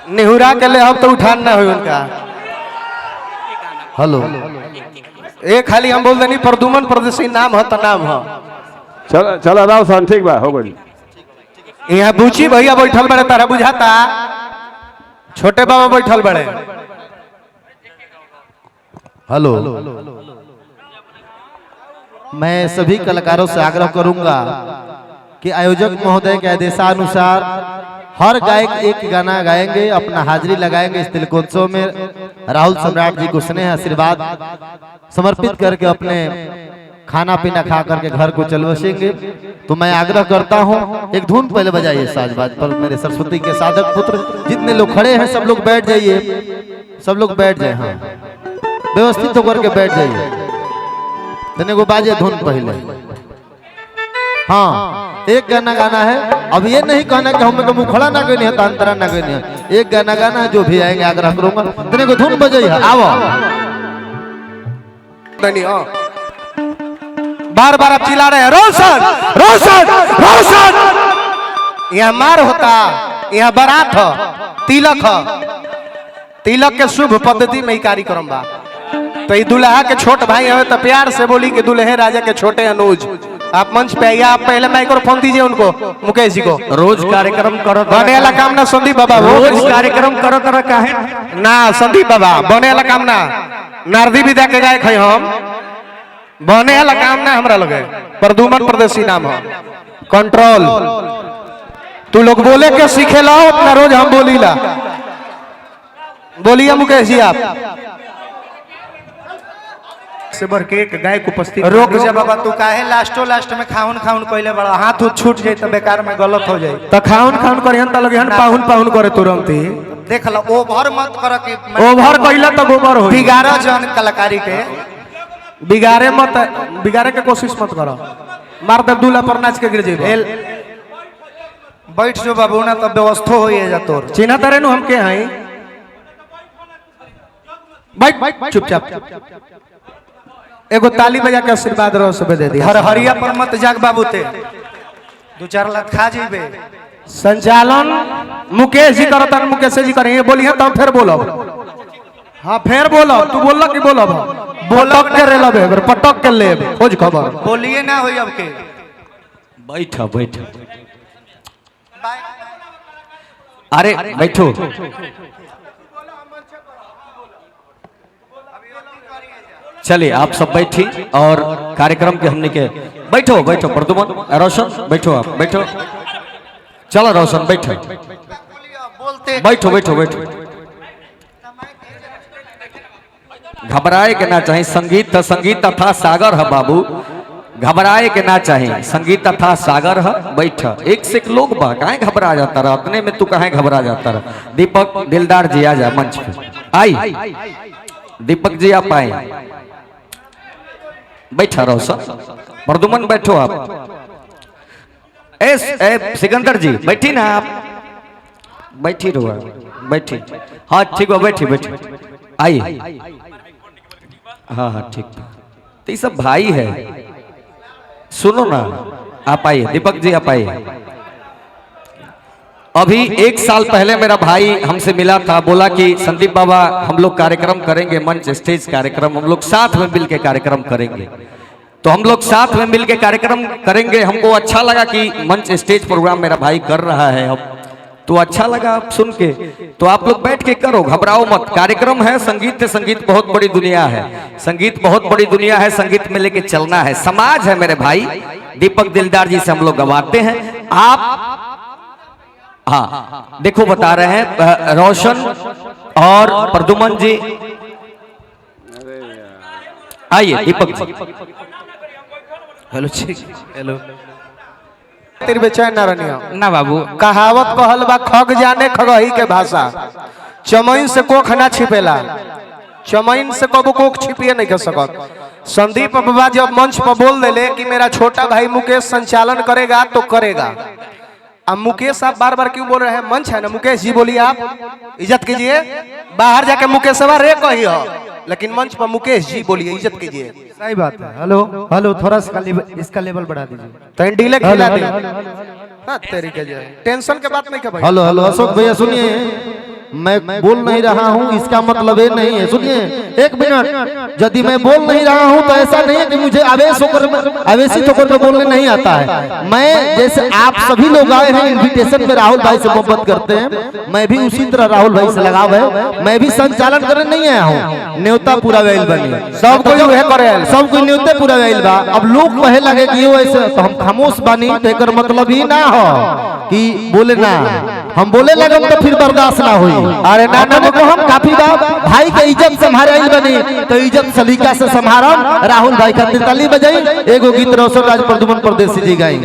नेहुरा के ले अब तो उठान ना हुई उनका। हेलो एक खाली हम बोल देनी प्रदुमन परदेसी नाम है तो नाम है। चल चल राव सन ठीक बा हो गई। यहाँ बूची भैया बैठल बड़े तारा बुझाता छोटे बाबा बैठल बड़े। हेलो मैं सभी कलाकारों से आग्रह करूंगा कि आयोजक महोदय के आदेशानुसार हर गायक एक गाना गाएंगे, अपना हाजिरी लगाएंगे इस तिलकोत्सव में। राहुल सम्राट जी को स्नेह आशीर्वाद समर्पित करके अपने खाना पीना खा करके घर को चल बसेंगे। तो मैं आग्रह करता हूं एक धुन पहले बजाइए साजबाज पर। मेरे सरस्वती के साधक पुत्र जितने लोग खड़े हैं सब लोग बैठ जाइए, सब लोग बैठ जाए। हाँ व्यवस्थित होकर के बैठ जाइए। तने को बाजे धुन पहले। हाँ एक गाना गाना है। अब ये नहीं कहना कि हमें तो मुखड़ा ना गई है तांतरा ना गई है। एक गाना गाना है, जो भी आएंगे आग्रह करूंगा तने को धुन बजाइए। आओ बार बार आप चिल्ला रहे हैं रोशन रोशन रोशन। यहाँ मार होता, यहाँ बारात हो, तिलक हो। तिलक के शुभ पद्धति में ही कार्यक्रम बा। तो ये दुल्हा के छोट भाई हमें तो प्यार से बोली कि दुल्हे राजा के छोटे अनुज आप मंच पे आइए। आप पहले माइक्रोफोन दीजिए उनको, मुकेश जी को। रोज कार्यक्रम करो बने वाला काम ना संदीप बाबा, रोज कार्यक्रम करो तरह का है ना संदीप बाबा। बने वाला काम ना नारदी विद्या के गायक है हम। बने वाला काम ना हमरा लगे। प्रदुमन परदेसी नाम है। कंट्रोल तू लोग बोले के सीखे लाओ अपना, रोज हम बोली ला। बोलिए मुकेश जी आप से बढ़ के एक गायक उपस्थित। रोक जा बाबा, तू काहे लास्टो लास्ट में खाउन खाउन कहले बड़ा। हाथ उठ छूट जाए तो बेकार में गलत हो जाए। तो खाउन खाउन करियन त लगे हन पाहुन पाहुन करे तुरंत ही। देख लो ओवर मत कर के ओवर कइला तो गोबर हो। बिगाड़ा जन कलाकारी के बिगाड़े मत, बिगाड़े के कोशिश मत करो। मार दे दूल्हा पर नाच के गिर जेबे। बैठ जो बाबू ना तब व्यवस्था होई जा तोर। चिन्हा तरे नु हम के हई। बैठ चुपचाप। एगो ताली बजा के आशीर्वाद रहो सब दे दी। हर हरिया पर मत जाग बाबू ते 2-4 लाख खा जेबे। संचालन मुकेश जी करता, मुकेश जी करेंगे। बोलिए तब फिर बोलो। हाँ फिर बोलो। तू बोल कि बोलो बोलक के रे लबे पटक के ले खोज खबर। बोलिए ना होई अब के। बैठो बैठो अरे बैठो। चलिए आप सब बैठी और कार्यक्रम के हमने के बैठो बैठो। प्रदुमन रोशन बैठो, आप बैठो। चलो रोशन बैठो बैठो बैठो बैठो। घबराए के ना चाहिए। संगीत संगीत तथा सागर है बाबू, घबराए के ना चाहिए। संगीत तथा सागर है। बैठ एक से एक लोग बा, कहे घबरा जाता रहा अपने में। तू कहे घबरा जाता रहा। दीपक दिलदार जी आ जा मंच पे। आई दीपक जी आप आए। बैठा रोशन। प्रदुमन बैठो आप। सिकंदर जी बैठी ना आप। बैठी रहो बैठी। हाँ ठीक है बैठी बैठी। आइए। हाँ हाँ ठीक। तो ये सब भाई है, सुनो ना। आप आइए दीपक जी आप आइए। अभी 1 साल पहले मेरा भाई हमसे मिला था, बोला कि संदीप बाबा हम लोग कार्यक्रम करेंगे, मंच स्टेज कार्यक्रम, हम लोग साथ में मिलके कार्यक्रम करेंगे। तो हम लोग साथ में मिलके कार्यक्रम करेंगे। हमको अच्छा लगा कि मंच स्टेज प्रोग्राम मेरा भाई कर रहा है अब, तो अच्छा लगा आप सुन के। तो आप लोग बैठ के करो, घबराओ मत। कार्यक्रम है संगीत है, संगीत बहुत बड़ी दुनिया है। संगीत बहुत बड़ी दुनिया है, संगीत में लेके चलना है। समाज है मेरे भाई। दीपक दिलदार जी से हम लोग गवाते हैं। आप हाँ देखो बता रहे हैं रोशन और प्रदुमन जी। आइए दीपक जी। Hello hello. तेरी बेचैन ना रनिया ना बाबू। कहावत कहल बा खग जाने खगही के भाषा। चमैन से कोख ना छिपेला। चमैन से कबो कोख छिपिए नहीं कर सकत। संदीप बाबा जब मंच पर बोल देले कि मेरा छोटा भाई मुकेश संचालन करेगा तो करेगा। अब मुकेश आप बार बार क्यों बोल रहे हैं? मंच है ना, मुकेश जी बोलिए, आप इज्जत कीजिए। बाहर जाके मुकेश रे कही हो, लेकिन मंच पर मुकेश जी बोलिए, इज्जत कीजिए। सही बात है। हेलो हेलो थोड़ा सा इसका लेवल बढ़ा दीजिए। तो डीले खिला दे। हाँ तेरी के टेंशन के बात नहीं कर भाई। हेलो हेलो अशोक भैया सुनिए। मैं बोल नहीं रहा हूँ इसका मतलब ये नहीं है। सुनिए एक मिनट, यदि मैं बोल नहीं रहा हूँ तो ऐसा नहीं है कि मुझे आवेशित होकर के बोलने नहीं आता है। मैं जैसे आप सभी लोग आए हैं इनविटेशन पे राहुल भाई से मोहब्बत करते हैं, मैं भी उसी तरह राहुल भाई से लगाव है। मैं भी संचालन करने नहीं आया हूँ, न्योता पूरा वेल बनी सब कोई उहे करे आइल। सब कोई न्योते पूरा वेल बा। अब लोग कहे लगे कि वो ऐसे तो हम खामोश बानी, तो एकर मतलब ही ना हो कि बोले ना, हम बोले लगे तो फिर बर्दाश्त ना हुई। अरे ना ना को हम काफी बात भाई के इज्जत संभारे आइल बनी, तो इज्जत सलीका से संभारम। राहुल भाई खातिर ताली बजाई, एगो गीत रोशन राज प्रदुमन परदेसी जी गाई,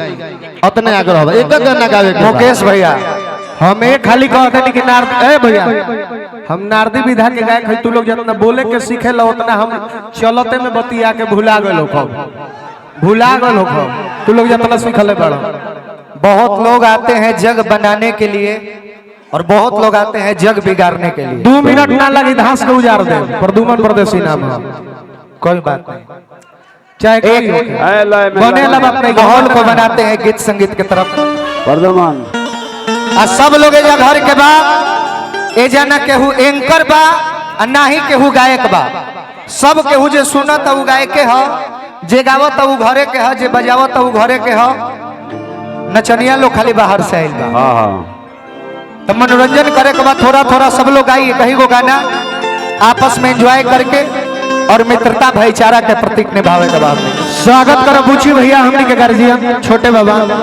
अतने आगे रहो। एक गाना गावे के मुकेश भैया हम एक खाली कहते नहीं कि ए भैया हम नारदी विधा के गायक है। तू लोग जितना बोले के सीखे लो उतना हम चलते में बतिया के भुला गए लोग, भुला गए लोग। तू लोग जितना सीखले बड़ा। बहुत लोग आते हैं जग बनाने के लिए और बहुत लोग आते हैं जग बिगाड़ने के लिए। 2 मिनट ना लगी धांस के उजाड़ दे। प्रदुमन परदेसी नाम है, कोई बात नहीं। चाहे एक बने लब अपने माहौल को बनाते हैं गीत संगीत की तरफ। वर्धमान आ सब लोग एजा घर के बा, एजा ना केहू एंकर बा आ ना ही केहू गायक बा। सब केहू जे सुनत उ गायक के ह, जे गावत उ घरे के ह, जे बजावत उ घरे के ह। नचनिया लोग खाली बाहर से आइल बा। हाँ हाँ तो मनोरंजन करे के बाद थोड़ा थोड़ा सब लोग गाइए कहीं को गाना आपस में एंजॉय करके और मित्रता भाईचारा के प्रतीक निभावे के बाद स्वागत करो बुची भैया हमनी के गार्जियन छोटे बाबा।